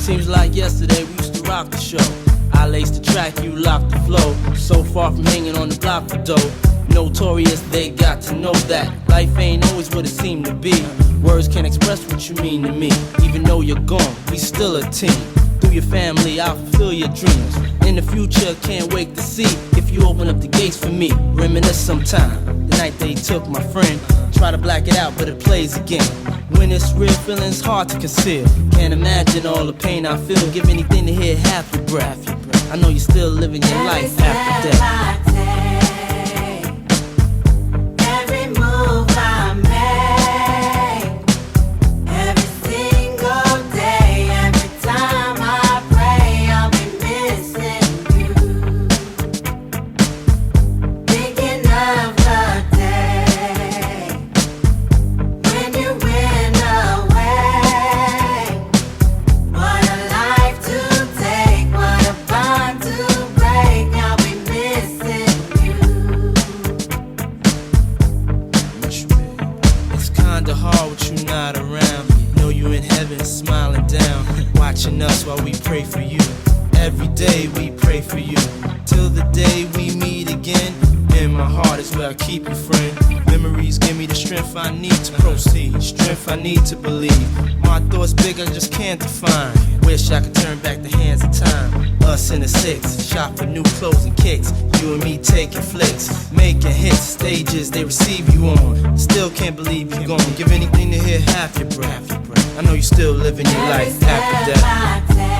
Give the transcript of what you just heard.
Seems like yesterday we used to rock the show. I laced the track, you locked the flow. So far from hanging on the block for dough. Notorious, they got to know that life ain't always what it seemed to be. Words can't express what you mean to me. Even though you're gone, we still a team. Through your family, I'll fulfill your dreams. In the future, can't wait to see if you open up the gates for me. Reminisce sometime, the night they took my friend. Try to black it out, but it plays again. When it's real, feeling's hard to conceal. Can't imagine all the pain I feel. Give anything to hear half your breath. I know you're still living your life after death. Hard with you not around. Know you in heaven smiling down, watching us while we pray for you. Every day we pray for you, till the day we meet again. In my heart is where I keep you, friend. Memories give me the strength I need to proceed, strength I need to believe. My thoughts big, I just can't define. Wish I could turn back the hands of time. Us in the six, shop for new clothes and kicks. You and me taking flicks, making hits, stages they receive you on. Still can't believe you're gone. Give anything to hear half your breath. I know you still living your life after death.